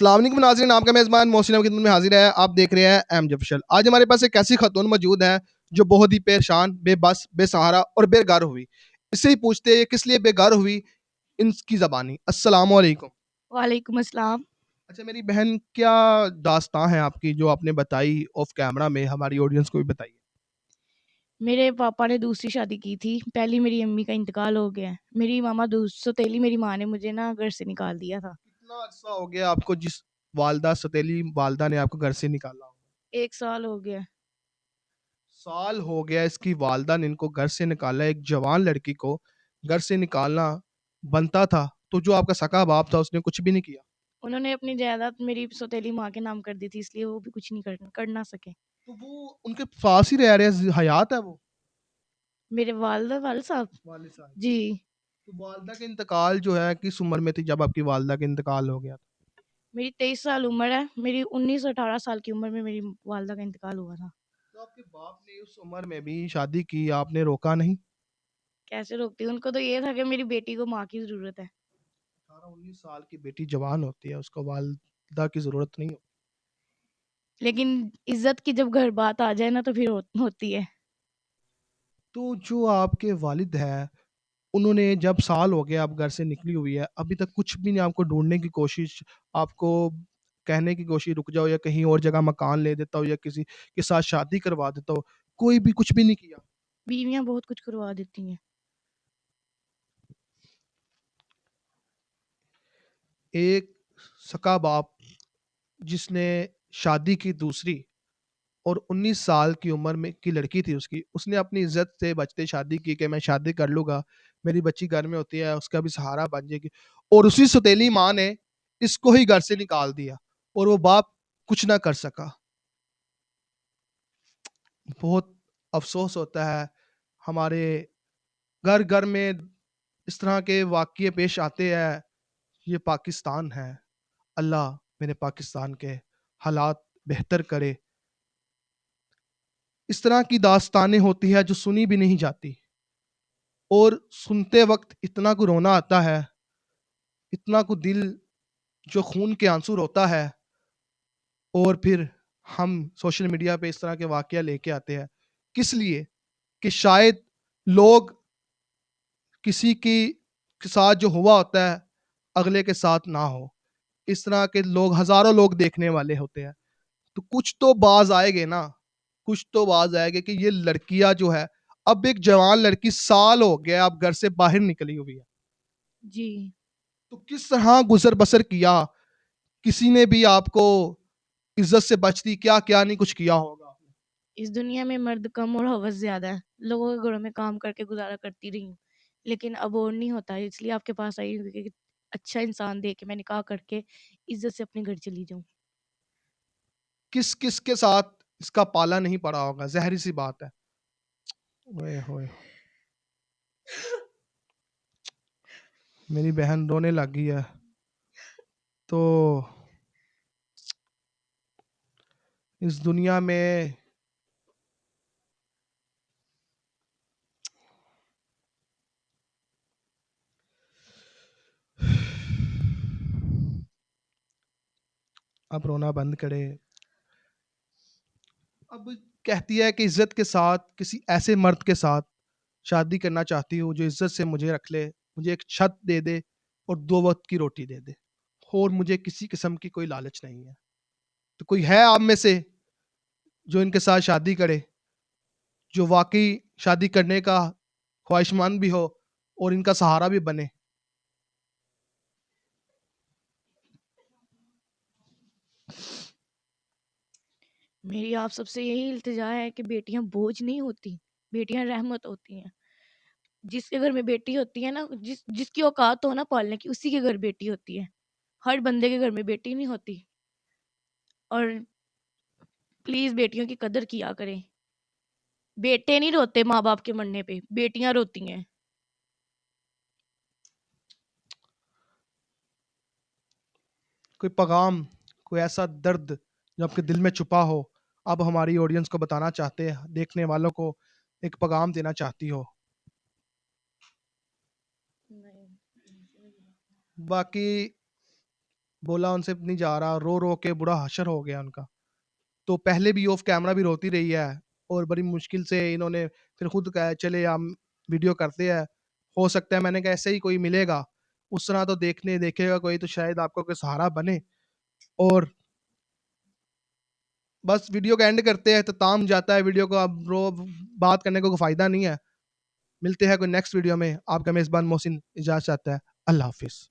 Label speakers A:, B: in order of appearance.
A: السلام علیکم ناظرین، آپ کا میزبان محسن کی خدمت میں حاضر ہے. آپ دیکھ رہے ہیں ایم جفشل. آج ہمارے پاس ایک ایسی خاتون موجود ہے جو بہت ہی پریشان، بے بس، بے سہارا اور بے گھر ہوئی. اس سے ہی پوچھتے ہیں کس لیے بے گھر ہوئی ان کی زبانی. السلام علیکم.
B: وعلیکم السلام.
A: اچھا میری بہن، کیا داستان ہے آپ کی جو آپ نے بتائی آف کیمرہ میں؟ ہماری آڈینس کو بھی بتائیے.
B: میرے پاپا نے دوسری شادی کی تھی. پہلی میری امی کا انتقال ہو گیا. میری ماما سوتیلی میری ماں نے مجھے نا گھر سے نکال دیا تھا.
A: کتنا عرصہ ہو گیا آپ کو جس والدہ ستیلی والدہ نے آپ کو گھر سے نکالا؟
B: 1 سال ہو گیا.
A: سال ہو گیا اس کی والدہ نے ان کو گھر سے نکالا. ایک جوان لڑکی کو گھر سے نکالنا بنتا تھا تو جو آپ کا سکا باپ تھا اس نے کچھ بھی نہیں کیا.
B: انہوں نے اپنی جائیداد میری سوتیلی ماں کے نام کر دی تھی، اس لیے وہ بھی کچھ نہیں کر نہ سکے.
A: تو وہ ان کے پاس ہی رہ رہے ہیں، حیات ہے وہ
B: میرے والد صاحب.
A: والد صاحب؟
B: جی.
A: تو والدہ کا انتقال جو ہے کس عمر میں تھی جب آپ کی والدہ کا انتقال ہو گیا؟
B: میری 23 سال عمر ہے. میری 19-18 سال کی عمر میں میری والدہ کا انتقال ہوا تھا.
A: تو آپ کے باپ نے اس عمر میں بھی شادی کی، آپ نے روکا نہیں؟
B: کیسے روکتی؟ ان کو تو یہ تھا کہ میری بیٹی کو ماں کی ضرورت ہے.
A: 18-19 سال کی بیٹی جوان ہوتی ہے، اس کو والدہ کی ضرورت نہیں ہوتی.
B: لیکن عزت کی جب گھر بات آ جائے نا تو پھر ہوتی ہے.
A: تو جو آپ کے والد ہیں انہوں نے جب سال ہو گیا آپ گھر سے نکلی ہوئی ہے، ابھی تک کچھ بھی نہیں آپ کو ڈھونڈنے کی کوشش، آپ کو کہنے کی کوشش رک جاؤ یا کہیں اور جگہ مکان لے دیتا ہو یا کسی کے ساتھ شادی کروا دیتا ہو، کوئی بھی کچھ بھی نہیں کیا؟
B: بیویاں بہت کچھ کروا دیتی ہیں.
A: ایک سکا باپ جس نے شادی کی دوسری اور 19 سال کی عمر میں کی لڑکی تھی اس نے اپنی عزت سے بچتے شادی کی کہ میں شادی کر لوں گا، میری بچی گھر میں ہوتی ہے، اس کا بھی سہارا بن جائے گی، اور اسی ستیلی ماں نے اس کو ہی گھر سے نکال دیا اور وہ باپ کچھ نہ کر سکا. بہت افسوس ہوتا ہے. ہمارے گھر گھر میں اس طرح کے واقعے پیش آتے ہیں. یہ پاکستان ہے. اللہ میرے پاکستان کے حالات بہتر کرے. اس طرح کی داستانیں ہوتی ہے جو سنی بھی نہیں جاتی، اور سنتے وقت اتنا کو رونا آتا ہے، اتنا کو دل جو خون کے آنسو روتا ہے. اور پھر ہم سوشل میڈیا پہ اس طرح کے واقعہ لے کے آتے ہیں کس لیے؟ کہ شاید لوگ کسی کے ساتھ جو ہوا ہوتا ہے اگلے کے ساتھ نہ ہو. اس طرح کے لوگ ہزاروں لوگ دیکھنے والے ہوتے ہیں، تو کچھ تو باز آئے گے نا، کچھ تو باز آئے گا کہ یہ لڑکیاں جو ہے، اب ایک جوان لڑکی سال ہو گیا اب گھر سے باہر نکلی ہوئی ہے،
B: جی.
A: تو کس طرح گزر بسر کیا؟ کسی نے بھی آپ کو عزت سے بچتی کیا کیا نہیں کچھ کیا ہوگا.
B: اس دنیا میں مرد کم اور حوث زیادہ ہے. لوگوں کے گھروں میں کام کر کے گزارا کرتی رہی ہوں، لیکن اب اور نہیں ہوتا. اس لیے آپ کے پاس آئی ہوں کہ اچھا انسان دے کے میں نکاح کر کے عزت سے اپنے گھر چلی جاؤں.
A: کس کس کے ساتھ اس کا پالا نہیں پڑا ہوگا، ظاہری سی بات ہے. اوئے ہوئے میری بہن رونے لگ گئی ہے. تو اس دنیا میں اب رونا بند کرے. اب کہتی ہے کہ عزت کے ساتھ کسی ایسے مرد کے ساتھ شادی کرنا چاہتی ہوں جو عزت سے مجھے رکھ لے، مجھے ایک چھت دے دے اور 2 وقت کی روٹی دے دے، اور مجھے کسی قسم کی کوئی لالچ نہیں ہے. تو کوئی ہے آپ میں سے جو ان کے ساتھ شادی کرے، جو واقعی شادی کرنے کا خواہش مند بھی ہو اور ان کا سہارا بھی بنے؟
B: میری آپ سب سے یہی التجا ہے کہ بیٹیاں بوجھ نہیں ہوتی، بیٹیاں رحمت ہوتی ہیں. جس کے گھر میں بیٹی ہوتی ہے نا، جس کی اوقات ہو نا پالنے کی، اسی کے گھر بیٹی ہوتی ہے. ہر بندے کے گھر میں بیٹی نہیں ہوتی. اور پلیز بیٹیوں کی قدر کیا کریں. بیٹے نہیں روتے ماں باپ کے مرنے پہ، بیٹیاں روتی ہیں.
A: کوئی پیغام، کوئی ایسا درد جو آپ کے دل میں چھپا ہو، اب ہماری آڈینس کو بتانا چاہتے ہیں، دیکھنے والوں کو ایک پیغام دینا چاہتی ہو؟ باقی بولا ان سے نہیں جا رہا، رو رو کے برا حشر ہو گیا ان کا. تو پہلے بھی آف کیمرہ بھی روتی رہی ہے اور بڑی مشکل سے انہوں نے پھر خود کہا چلے ہم ویڈیو کرتے ہیں، ہو سکتا ہے میں نے کہا ایسے ہی کوئی ملے گا اس طرح تو دیکھے گا کوئی تو شاید آپ کو کوئی سہارا بنے. اور بس ویڈیو کا اینڈ کرتے ہیں، اختتام جاتا ہے ویڈیو کو. اب بات کرنے کو کوئی فائدہ نہیں ہے. ملتے ہیں کوئی نیکسٹ ویڈیو میں. آپ کا میزبان محسن اجازت چاہتا ہے. اللہ حافظ.